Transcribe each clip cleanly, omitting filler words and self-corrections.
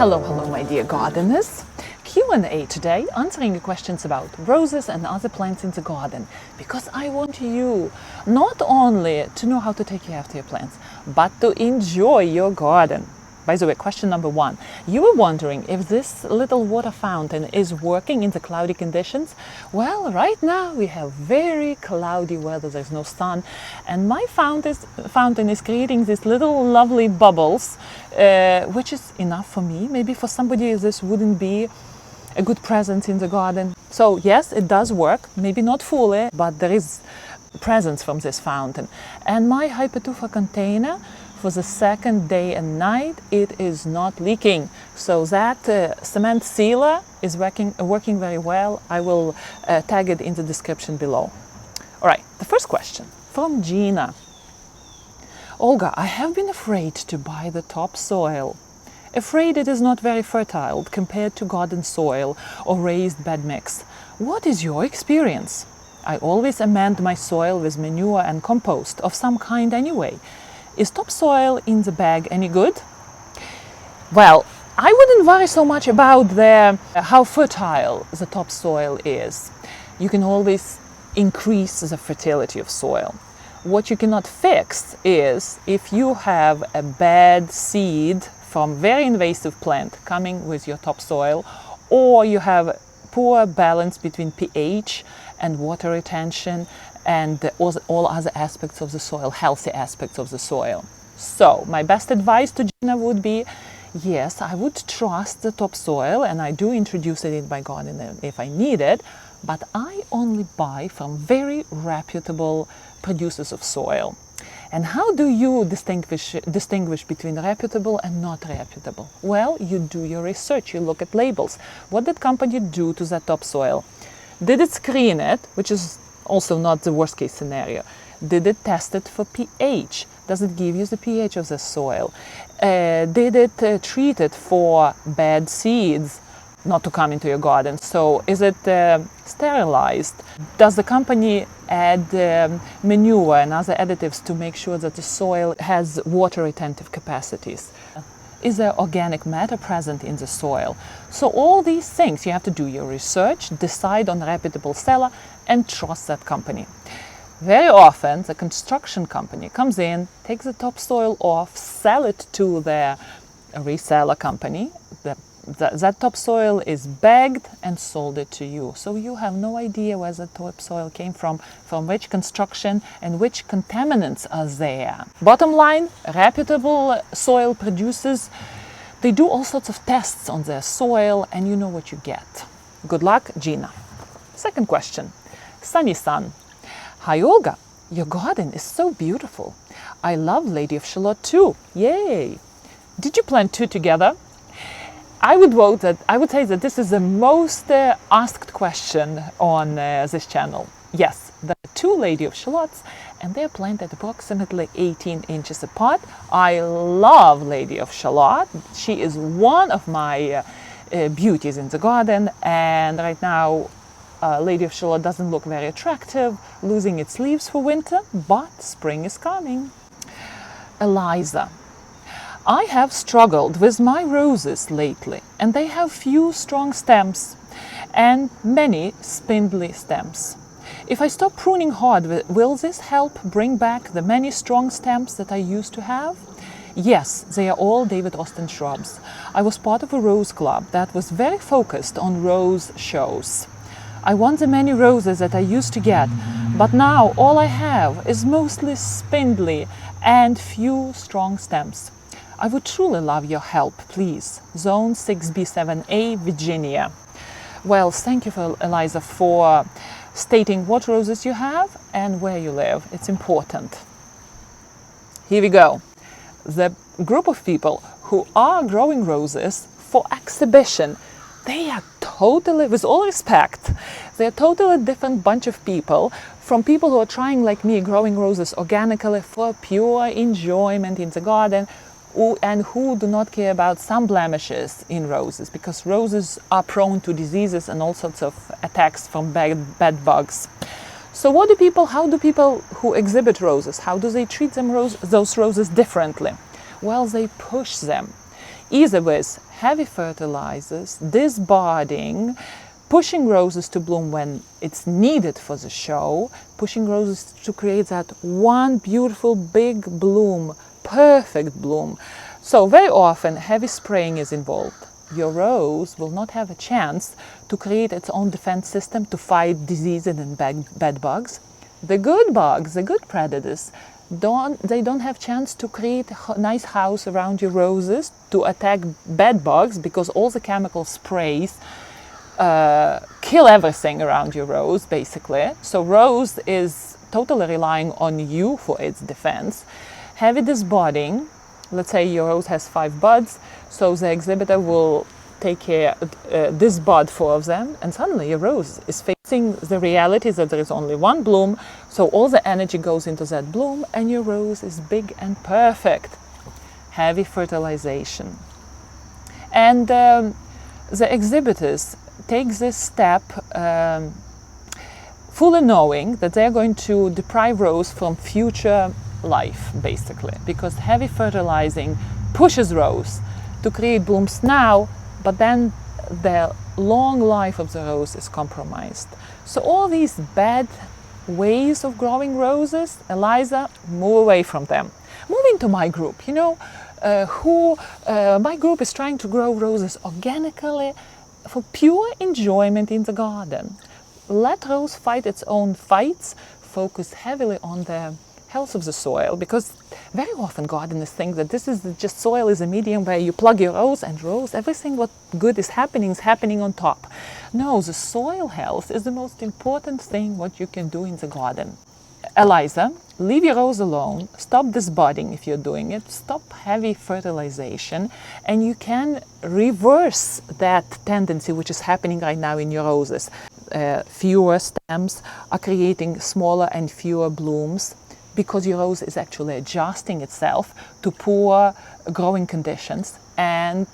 Hello, my dear gardeners. Q&A today, answering your questions about roses and other plants in the garden, because I want you not only to know how to take care of your plants, but to enjoy your garden. By the way, question number 1. You were wondering if this little water fountain is working in the cloudy conditions? Well, right now we have very cloudy weather, there's no sun, and my fountain is creating these little lovely bubbles, which is enough for me. Maybe for somebody this wouldn't be a good presence in the garden. So yes, it does work, maybe not fully, but there is presence from this fountain. And my hypertufa container, for the second day and night, it is not leaking. So that cement sealer is working very well. I will tag it in the description below. All right, the first question from Gina. Olga, I have been afraid to buy the topsoil. Afraid it is not very fertile compared to garden soil or raised bed mix. What is your experience? I always amend my soil with manure and compost of some kind anyway. Is topsoil in the bag any good? Well, I wouldn't worry so much about how fertile the topsoil is. You can always increase the fertility of soil. What you cannot fix is if you have a bad seed from very invasive plant coming with your topsoil, or you have poor balance between pH and water retention and all other aspects of the soil, healthy aspects of the soil. So my best advice to Gina would be, yes, I would trust the topsoil, and I do introduce it in my garden if I need it, but I only buy from very reputable producers of soil. And how do you distinguish between reputable and not reputable? Well, you do your research, you look at labels. What did company do to that topsoil? Did it screen it, which is also not the worst case scenario? Did it test it for pH? Does it give you the pH of the soil? Did it treat it for bad seeds not to come into your garden? So is it sterilized? Does the company add manure and other additives to make sure that the soil has water retentive capacities? Is there organic matter present in the soil? So all these things, you have to do your research, decide on a reputable seller, and trust that company. Very often, the construction company comes in, takes the topsoil off, sell it to their reseller company. That topsoil is bagged and sold it to you. So you have no idea where the topsoil came from which construction, and which contaminants are there. Bottom line, reputable soil producers, they do all sorts of tests on their soil, and you know what you get. Good luck, Gina. Second question, Sunny Sun. Hi Olga, your garden is so beautiful. I love Lady of Shalott too. Yay! Did you plant two together? I would say that this is the most asked question on this channel. Yes, there are two Lady of Shalotts, and they are planted approximately 18 inches apart. I love Lady of Shalott. She is one of my beauties in the garden, and right now Lady of Shalott doesn't look very attractive, losing its leaves for winter, but spring is coming. Eliza. I have struggled with my roses lately, and they have few strong stems and many spindly stems. If I stop pruning hard, will this help bring back the many strong stems that I used to have? Yes, they are all David Austin shrubs. I was part of a rose club that was very focused on rose shows. I want the many roses that I used to get, but now all I have is mostly spindly and few strong stems. I would truly love your help, please. Zone 6B7A, Virginia. Well, thank you, Eliza, for stating what roses you have and where you live. It's important. Here we go. The group of people who are growing roses for exhibition, they are totally, with all respect, they're a totally different bunch of people from people who are trying, like me, growing roses organically for pure enjoyment in the garden, and who do not care about some blemishes in roses, because roses are prone to diseases and all sorts of attacks from bed bugs. So how do people who exhibit roses, how do they treat those roses differently? Well, they push them. either with heavy fertilizers, disbudding, pushing roses to bloom when it's needed for the show, pushing roses to create that one beautiful big bloom, perfect bloom. So very often heavy spraying is involved. Your rose will not have a chance to create its own defense system to fight diseases and bad bugs. The good bugs, the good predators, they don't have chance to create a nice house around your roses to attack bad bugs, because all the chemical sprays kill everything around your rose, basically. So rose is totally relying on you for its defense. Heavy disbudding, let's say your rose has 5 buds, so the exhibitor will take care, disbud 4 of them, and suddenly your rose is facing the reality that there is only one bloom, so all the energy goes into that bloom and your rose is big and perfect. Heavy fertilization. And the exhibitors take this step fully knowing that they're going to deprive rose from future life, basically, because heavy fertilizing pushes rose to create blooms now, but then the long life of the rose is compromised. So all these bad ways of growing roses, Eliza, move away from them. Move into my group, you know, my group is trying to grow roses organically for pure enjoyment in the garden. Let rose fight its own fights, focus heavily on the health of the soil, because very often gardeners think that this is just soil is a medium where you plug your rose and rose, everything what good is happening on top. No, the soil health is the most important thing what you can do in the garden. Eliza, leave your rose alone, stop disbudding if you're doing it, stop heavy fertilization, and you can reverse that tendency which is happening right now in your roses. Fewer stems are creating smaller and fewer blooms, because your rose is actually adjusting itself to poor growing conditions, and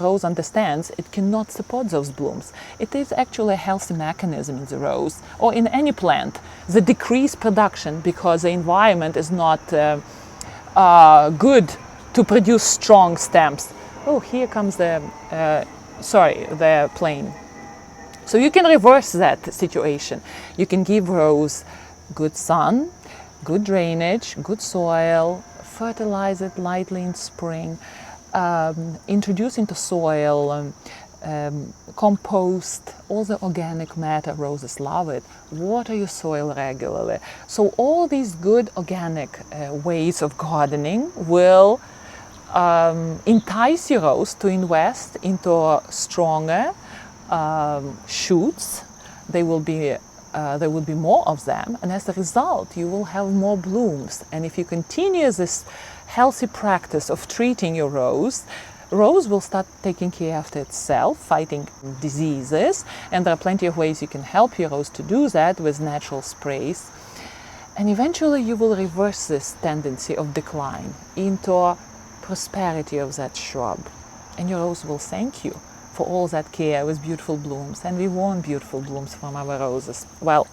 rose understands it cannot support those blooms. It is actually a healthy mechanism in the rose, or in any plant, the decreased production because the environment is not good to produce strong stems. Oh, here comes the plane. So you can reverse that situation. You can give rose good sun, good drainage, good soil, fertilize it lightly in spring, introduce into soil, compost, all the organic matter, roses love it, water your soil regularly. So all these good organic ways of gardening will entice your rose to invest into stronger shoots. There will be more of them, and as a result you will have more blooms. And if you continue this healthy practice of treating your rose will start taking care of itself, fighting diseases, and there are plenty of ways you can help your rose to do that with natural sprays. And eventually you will reverse this tendency of decline into prosperity of that shrub, and your rose will thank you for all that care with beautiful blooms, and we want beautiful blooms from our roses. Well,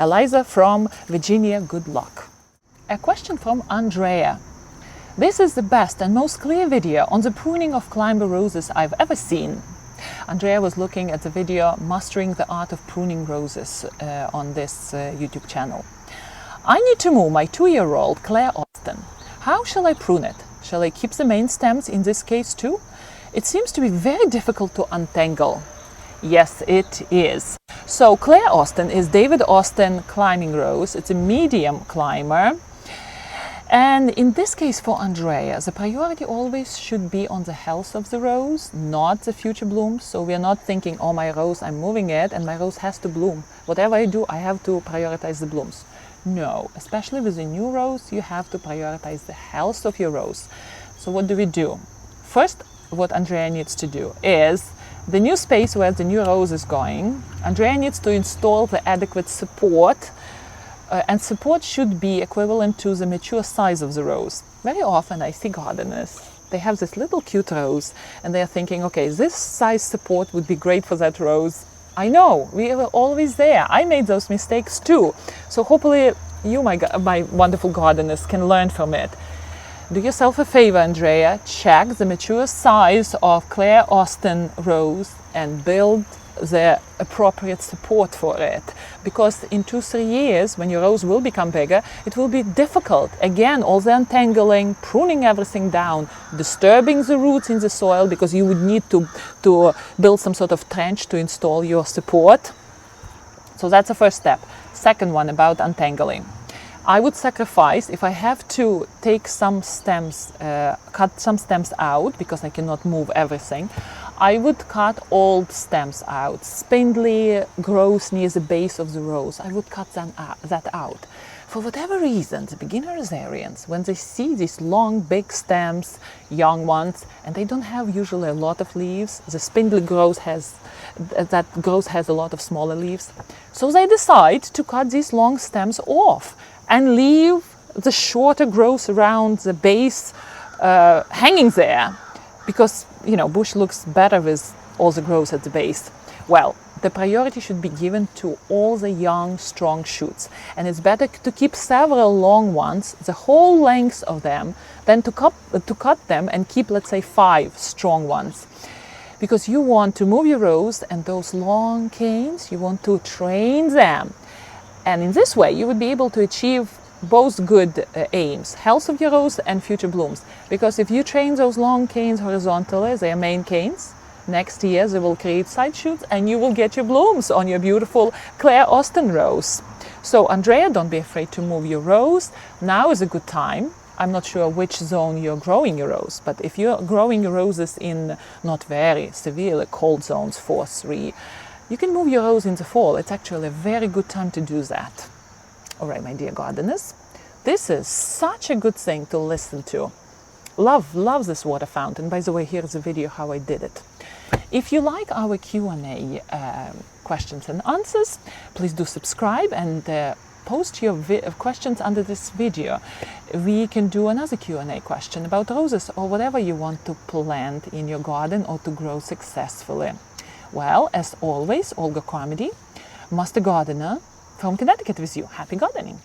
Eliza from Virginia, good luck. A question from Andrea. This is the best and most clear video on the pruning of climber roses I've ever seen. Andrea was looking at the video Mastering the Art of Pruning Roses on this YouTube channel. I need to move my 2-year-old Clair Austin. How shall I prune it? Shall I keep the main stems in this case too? It seems to be very difficult to untangle. Yes, it is. So Clair Austin is David Austin climbing rose. It's a medium climber. And in this case for Andrea, the priority always should be on the health of the rose, not the future blooms. So we are not thinking, oh, my rose, I'm moving it and my rose has to bloom. Whatever I do, I have to prioritize the blooms. No, especially with a new rose, you have to prioritize the health of your rose. So what do we do? First, what Andrea needs to do is the new space where the new rose is going, Andrea needs to install the adequate support, and support should be equivalent to the mature size of the rose. Very often I see gardeners, they have this little cute rose and they are thinking, okay, this size support would be great for that rose. I know, we are always there. I made those mistakes too. So hopefully you, my wonderful gardeners, can learn from it. Do yourself a favor, Andrea, check the mature size of Clair Austin rose and build the appropriate support for it, because in 2-3 years, when your rose will become bigger, it will be difficult. Again, all the untangling, pruning everything down, disturbing the roots in the soil, because you would need to build some sort of trench to install your support. So that's the first step. Second one, about untangling. I would sacrifice, if I have to take some stems, cut some stems out, because I cannot move everything, I would cut old stems out. Spindly growth near the base of the rose, I would cut that out. For whatever reason, the beginner rosarians, when they see these long, big stems, young ones, and they don't have usually a lot of leaves, the spindly growth has a lot of smaller leaves, so they decide to cut these long stems off and leave the shorter growth around the base hanging there, because, you know, bush looks better with all the growth at the base. Well, the priority should be given to all the young, strong shoots, and it's better to keep several long ones, the whole length of them, than to cut them and keep, let's say, 5 strong ones, because you want to move your rose, and those long canes, you want to train them. And in this way, you would be able to achieve both good aims, health of your rose and future blooms. Because if you train those long canes horizontally, they are main canes, next year they will create side shoots and you will get your blooms on your beautiful Clair Austin rose. So Andrea, don't be afraid to move your rose. Now is a good time. I'm not sure which zone you're growing your rose, but if you're growing your roses in not very severely cold zones, 4, 3, you can move your rose in the fall. It's actually a very good time to do that. All right, my dear gardeners, this is such a good thing to listen to. Love this water fountain. By the way, here's a video how I did it. If you like our Q&A questions and answers, please do subscribe and post your questions under this video. We can do another Q&A question about roses or whatever you want to plant in your garden or to grow successfully. Well, as always, Olga Carmody, Master Gardener from Connecticut with you. Happy gardening!